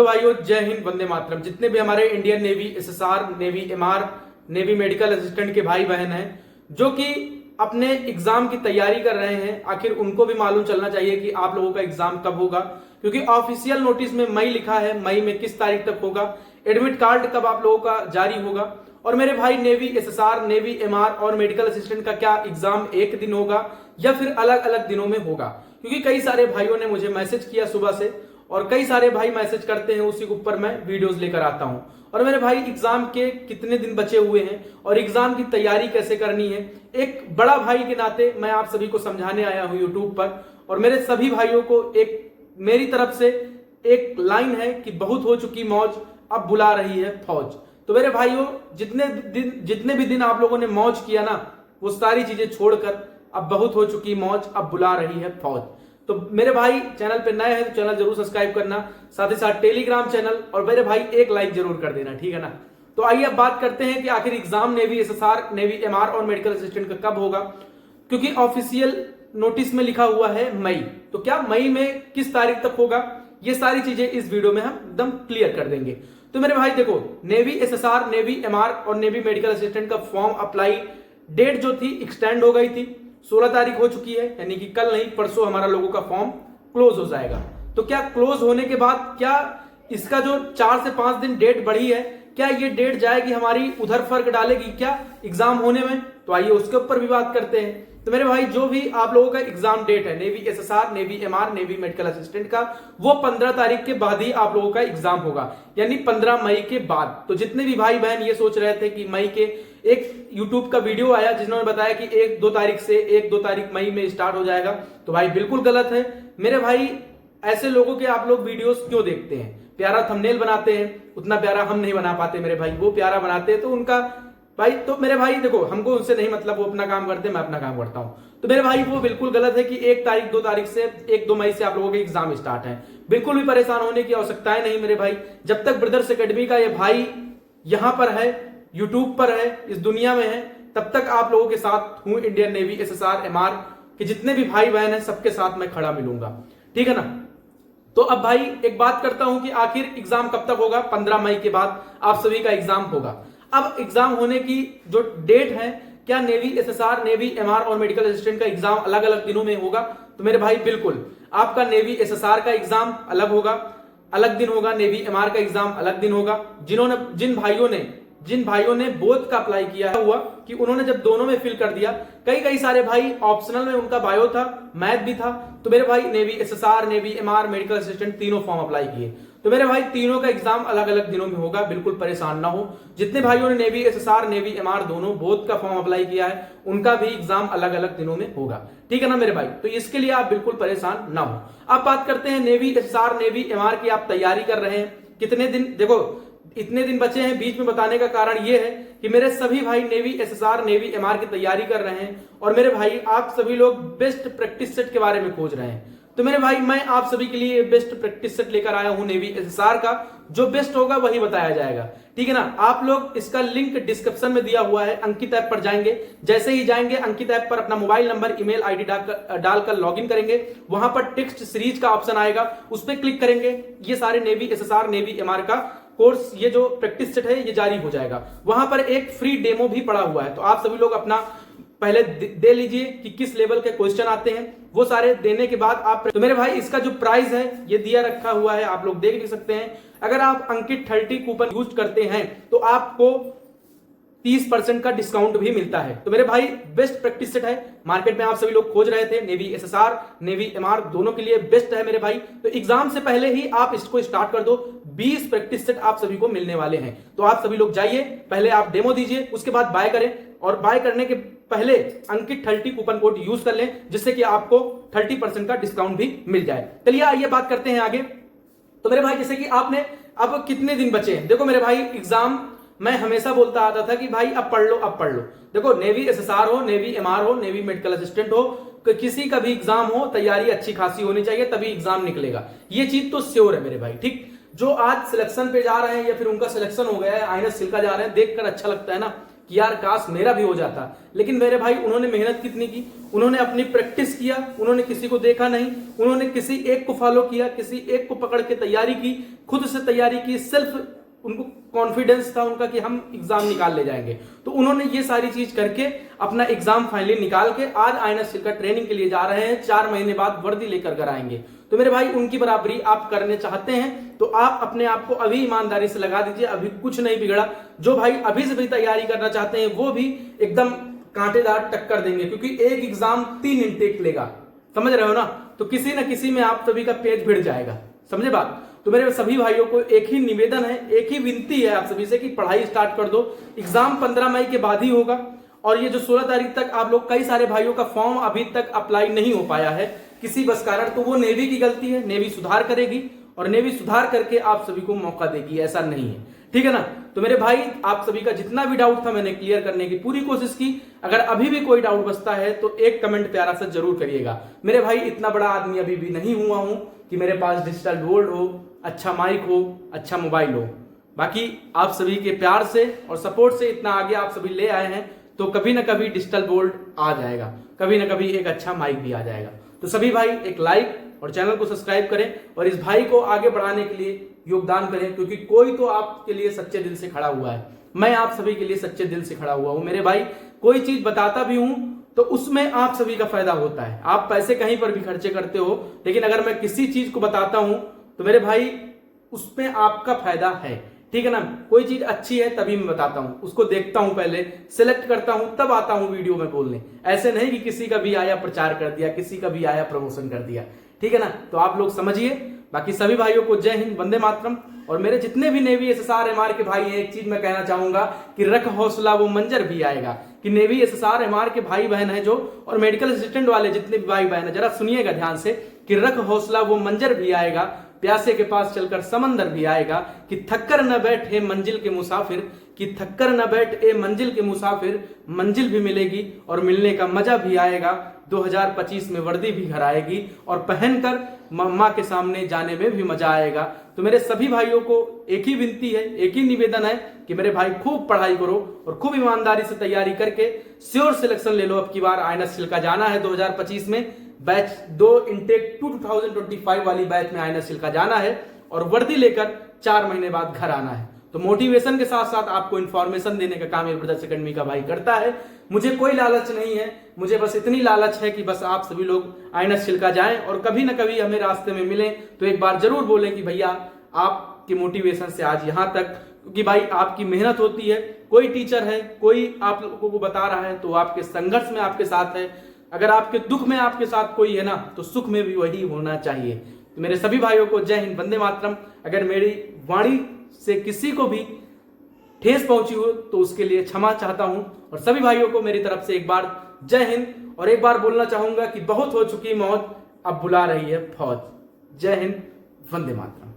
भाइयों, जय हिंद, वंदे मातरम। जितने भी हमारे Indian navy, SSR, navy MR, navy medical assistant के भाई बहन हैं जो कि अपने एग्जाम की तैयारी कर रहे हैं, आखिर उनको भी मालूम चलना चाहिए कि आप लोगों का एग्जाम कब होगा, क्योंकि ऑफिशियल नोटिस में मई लिखा है। मई में किस तारीख तक होगा, एडमिट कार्ड कब आप लोगों का जारी होगा, और मेरे भाई नेवी, एसएसआर, नेवी एमआर और मेडिकल असिस्टेंट का क्या एग्जाम एक दिन होगा या फिर अलग अलग दिनों में होगा। क्योंकि कई सारे भाइयों ने मुझे मैसेज किया सुबह से, और कई सारे भाई मैसेज करते हैं, उसी के ऊपर मैं वीडियोस लेकर आता हूं। और मेरे भाई एग्जाम के कितने दिन बचे हुए हैं और एग्जाम की तैयारी कैसे करनी है, एक बड़ा भाई के नाते मैं आप सभी को समझाने आया हूं यूट्यूब पर। और मेरे सभी भाइयों को एक मेरी तरफ से एक लाइन है कि बहुत हो चुकी मौज, अब बुला रही है फौज। तो मेरे भाइयों, जितने भी दिन आप लोगों ने मौज किया ना, वो सारी चीजें छोड़कर अब बहुत हो चुकी मौज, अब बुला रही है फौज। तो मेरे भाई चैनल पे नए हैं तो चैनल जरूर सब्सक्राइब करना, साथ ही साथ टेलीग्राम चैनल, और मेरे भाई एक लाइक जरूर कर देना, ठीक है ना। तो आइए अब बात करते हैं कि आखिर exam navy, SSR, navy MR और मेडिकल असिस्टेंट का कब होगा। क्योंकि ऑफिशियल नोटिस में लिखा हुआ है मई, तो क्या मई में किस तारीख तक होगा, ये सारी चीजें इस वीडियो में हम एकदम क्लियर कर देंगे। तो मेरे भाई देखो, नेवी, एसएसआर, नेवी एमआर और नेवी मेडिकल असिस्टेंट का फॉर्म अप्लाई डेट जो थी एक्सटेंड हो गई थी, 16 तारीख हो चुकी है, यानी कि कल नहीं परसों हमारा लोगों का फॉर्म क्लोज हो जाएगा। तो क्या क्लोज होने के बाद क्या इसका जो 4 से 5 दिन डेट बढ़ी है, क्या ये डेट जाएगी हमारी उधर, फर्क डालेगी क्या एग्जाम होने में? तो आइए उसके ऊपर भी बात करते हैं। तो मेरे भाई, जो भी आप लोगों का एग्जाम डेट है navy, SSR, navy MR, navy medical assistant का, वो 15 तारीख के बाद ही आप लोगों का एग्जाम होगा, यानी 15 मई के बाद। तो जितने भी भाई बहन ये सोच रहे थे कि मई के, एक यूट्यूब का वीडियो आया जिन्होंने बताया कि 1-2 तारीख से 1-2 तारीख मई में स्टार्ट हो जाएगा, तो भाई बिल्कुल गलत है मेरे भाई। ऐसे लोगों के आप लोग वीडियोस क्यों देखते हैं? प्यारा थंबनेल बनाते हैं, उतना प्यारा हम नहीं बना पाते मेरे भाई, वो प्यारा बनाते हैं तो उनका भाई। तो मेरे भाई देखो, हमको उनसे नहीं मतलब, वो अपना काम करते हैं, मैं अपना काम करता हूं। तो मेरे भाई वो बिल्कुल गलत है कि 1 तारीख 2 तारीख से 1-2 मई से आप लोगों के एग्जाम स्टार्ट है। बिल्कुल भी परेशान होने की आवश्यकता है नहीं मेरे भाई। जब तक ब्रदर्स एकेडमी का ये भाई यहां पर है, यूट्यूब पर है, इस दुनिया में है, तब तक आप लोगों के साथ हूं। इंडियन नेवी, एसएसआर, एमआर के जितने भी भाई बहन हैं, सबके साथ मैं खड़ा मिलूंगा, ठीक है ना। तो अब भाई एक बात करता हूं कि आखिर एग्जाम कब तक होगा। 15 मई के बाद आप सभी का एग्जाम होगा। अब एग्जाम होने की जो डेट है, क्या नेवी, एसएसआर, नेवी एमआर और मेडिकल असिस्टेंट का एग्जाम अलग अलग दिनों में होगा? तो मेरे भाई बिल्कुल, आपका नेवी, एसएसआर का एग्जाम अलग होगा, अलग दिन होगा। नेवी एमआर का एग्जाम अलग दिन होगा। जिन भाइयों ने बोथ का अप्लाई किया हुआ कि उन्होंने जब दोनों में फिल कर दिया, कई सारे भाई ऑप्शनल में उनका बायो था, मैथ भी था, तो मेरे भाई navy, SSR, navy MR, medical assistant तीनों फॉर्म अप्लाई किए। तो मेरे भाई तीनों का एग्जाम अलग अलग दिनों में होगा, बिल्कुल परेशान ना हो। जितने भाइयों ने नेवी, एसएसआर, नेवी एमआर दोनों बोथ का फॉर्म अप्लाई किया है, उनका भी एग्जाम अलग अलग दिनों में होगा, ठीक है ना मेरे भाई। तो इसके लिए आप बिल्कुल परेशान ना हो। अब बात करते हैं नेवी, एसएसआर, नेवी एमआर की आप तैयारी कर रहे हैं, कितने दिन, देखो इतने दिन बचे हैं, बीच में बताने का कारण यह है कि मेरे सभी भाई नेवी, एसएसआर, नेवी एमआर की तैयारी कर रहे हैं, और मेरे भाई आप सभी लोग बेस्ट प्रैक्टिस सेट के बारे में खोज रहे हैं। तो मेरे भाई, मैं आप सभी के लिए बेस्ट प्रैक्टिस सेट लेकर आया हूं नेवी, एसएसआर का। जो बेस्ट होगा वही बताया जाएगा, ठीक है ना। आप लोग इसका लिंक डिस्क्रिप्शन में दिया हुआ है, अंकित ऐप पर जाएंगे। जैसे ही जाएंगे, अंकित ऐप पर अपना मोबाइल नंबर, ईमेल आईडी डालकर लॉगिन करेंगे, वहां पर टेक्स्ट सीरीज का ऑप्शन आएगा, उस पर क्लिक करेंगे, ये सारे नेवी, एसएसआर, नेवी एमआर का कोर्स, ये जो प्रैक्टिस सेट है ये जारी हो जाएगा। वहां पर एक फ्री डेमो भी पड़ा हुआ है, तो आप सभी लोग अपना पहले दे लीजिए कि किस लेवल के क्वेश्चन आते हैं। वो सारे देने के बाद आप, तो मेरे भाई इसका जो प्राइस है ये दिया रखा हुआ है, आप लोग देख भी सकते हैं। अगर आप अंकित 30 कूपन यूज करते हैं तो आपको 30% का डिस्काउंट भी मिलता है। तो मेरे भाई बेस्ट प्रैक्टिस सेट है, मार्केट में आप सभी लोग खोज रहे थे, नेवी, एसएसआर, नेवी एमआर दोनों के लिए बेस्ट है मेरे भाई। तो एग्जाम से पहले ही आप इसको स्टार्ट कर दो, 20 प्रैक्टिस सेट आप सभी को मिलने वाले हैं। तो आप सभी लोग जाइए, पहले आप डेमो दीजिए, उसके बाद बाय करें, और बाय करने के पहले अंकित 30 कूपन कोड यूज कर लें, जिससे कि आपको 30% का डिस्काउंट भी मिल जाए। चलिए आइए बात करते हैं आगे। तो मेरे भाई, जैसे कि आपने, अब कितने दिन बचे हैं, देखो मेरे भाई एग्जाम मैं हमेशा बोलता आता था कि भाई अब पढ़ लो, अब पढ़ लो। देखो, नेवी, एसएसआर हो, नेवी एमआर हो, नेवी मेडिकल असिस्टेंट हो, किसी का भी एग्जाम हो, तैयारी अच्छी खासी होनी चाहिए, तभी एग्जाम निकलेगा, ये चीज तो श्योर है मेरे भाई, ठीक। जो आज सिलेक्शन पे जा रहे हैं या फिर उनका सिलेक्शन हो गया है, आईएनएस सिल्का जा रहे हैं, देखकर अच्छा लगता है ना कि यार काश मेरा भी हो जाता। लेकिन मेरे भाई उन्होंने मेहनत कितनी की, उन्होंने अपनी प्रैक्टिस किया, उन्होंने किसी को देखा नहीं, उन्होंने किसी एक को फॉलो किया, किसी एक को पकड़ के तैयारी की, खुद से तैयारी की, सेल्फ उनको कॉन्फिडेंस था उनका कि हम एग्जाम निकाल ले जाएंगे। तो उन्होंने ये सारी चीज करके अपना एग्जाम फाइनली निकाल के आज आईएनएस स्टील का ट्रेनिंग के लिए जा रहे हैं। 4 महीने बाद वर्दी लेकर कर आएंगे। तो मेरे भाई उनकी बराबरी आप करने चाहते हैं तो आप अपने आप को अभी ईमानदारी से लगा दीजिए, अभी कुछ नहीं बिगड़ा। जो भाई अभी से भी तैयारी करना चाहते हैं वो भी एकदम कांटेदार टक्कर देंगे, क्योंकि एक एग्जाम 3 इनटेक लेगा, समझ रहे हो ना। तो किसी न किसी में आप सभी का पेज भिड़ जाएगा, समझे बात। तो मेरे सभी भाइयों को एक ही निवेदन है, एक ही विनती है आप सभी से कि पढ़ाई स्टार्ट कर दो। एग्जाम 15 मई के बाद ही होगा और ये जो 16 तारीख तक आप लोग, कई सारे भाइयों का फॉर्म अभी तक अप्लाई नहीं हो पाया है किसी बस कारण, तो वो नेवी की गलती है। नेवी सुधार करेगी और नेवी सुधार करके आप सभी को मौका देगी, ऐसा नहीं है, ठीक है ना। तो मेरे भाई आप सभी का जितना भी डाउट था मैंने क्लियर करने की पूरी कोशिश की। अगर अभी भी कोई डाउट बचता है तो एक कमेंट प्यारा सा जरूर करिएगा। मेरे भाई इतना बड़ा आदमी अभी भी नहीं हुआ हूं कि मेरे पास डिजिटल बोर्ड हो, अच्छा माइक हो, अच्छा मोबाइल हो। बाकी आप सभी के प्यार से और सपोर्ट से इतना आगे आप सभी ले आए हैं, तो कभी ना कभी डिजिटल बोर्ड आ जाएगा, कभी ना कभी एक अच्छा माइक भी आ जाएगा। तो सभी भाई एक लाइक और चैनल को सब्सक्राइब करें और इस भाई को आगे बढ़ाने के लिए योगदान करें, क्योंकि कोई तो आपके लिए सच्चे दिल से खड़ा हुआ है। मैं आप सभी के लिए सच्चे दिल से खड़ा हुआ हूं मेरे भाई। कोई चीज बताता भी हूं तो उसमें आप सभी का फायदा होता है। आप पैसे कहीं पर भी खर्चे करते हो, लेकिन अगर मैं किसी चीज को बताता हूं तो मेरे भाई उसमें आपका फायदा है, ठीक है ना। कोई चीज अच्छी है तभी मैं बताता हूं, उसको देखता हूं, पहले सिलेक्ट करता हूं, तब आता हूं वीडियो में बोलने। ऐसे नहीं कि किसी का भी आया प्रचार कर दिया, किसी का भी आया प्रमोशन कर दिया, ठीक है ना। तो आप लोग समझिए। बाकी सभी भाइयों को जय हिंद, वंदे मातरम। और मेरे जितने भी नेवी एसएसआर एमआर के भाई हैं, एक चीज मैं कहना चाहूंगा कि रख हौसला वो मंजर भी आएगा। कि नेवी एसएसआर एमआर के भाई बहन है जो, और मेडिकल असिस्टेंट वाले जितने भी भाई बहन है, जरा सुनिएगा ध्यान से कि रख हौसला वो मंजर भी आएगा, प्यासे के पास चलकर समंदर भी आएगा। कि थक्कर न बैठे मंजिल के मुसाफिर, कि थक्कर न बैठे मंजिल के मुसाफिर, मंजिल भी मिलेगी और मिलने का मजा भी आएगा। 2025 में वर्दी भी घर आएगी और पहनकर मम्मा के सामने जाने में भी मजा आएगा। तो मेरे सभी भाइयों को एक ही विनती है, एक ही निवेदन है कि मेरे भाई खूब पढ़ाई करो और खूब ईमानदारी से तैयारी करके श्योर सिलेक्शन ले लो। अब की बार आईएनएस स्टील का जाना है 2025 में, बैच 2 इनटेक 2025 वाली बैच में आईएनएस स्टील का जाना है और वर्दी लेकर 4 महीने बाद घर आना है। तो मोटिवेशन के साथ साथ आपको इन्फॉर्मेशन देने का काम ये ब्रदर्स एकेडमी का भाई करता है। मुझे कोई लालच नहीं है, मुझे बस इतनी लालच है कि बस आप सभी लोग आईएनएस स्टील का जाएं और कभी ना कभी हमें रास्ते में मिलें तो एक बार जरूर बोलें कि भैया आपके मोटिवेशन से आज यहां तक, क्योंकि भाई आपकी मेहनत होती है। कोई टीचर है, कोई आप लोगों को बता रहा है तो आपके संघर्ष में आपके साथ है। अगर आपके दुख में आपके साथ कोई है ना, तो सुख में भी वही होना चाहिए। तो मेरे सभी भाइयों को जय हिंद, वंदे मातरम। अगर मेरी वाणी से किसी को भी ठेस पहुंची हो तो उसके लिए क्षमा चाहता हूं। और सभी भाइयों को मेरी तरफ से एक बार जय हिंद, और एक बार बोलना चाहूंगा कि बहुत हो चुकी मौत, अब बुला रही है फौज। जय हिंद, वंदे मातरम।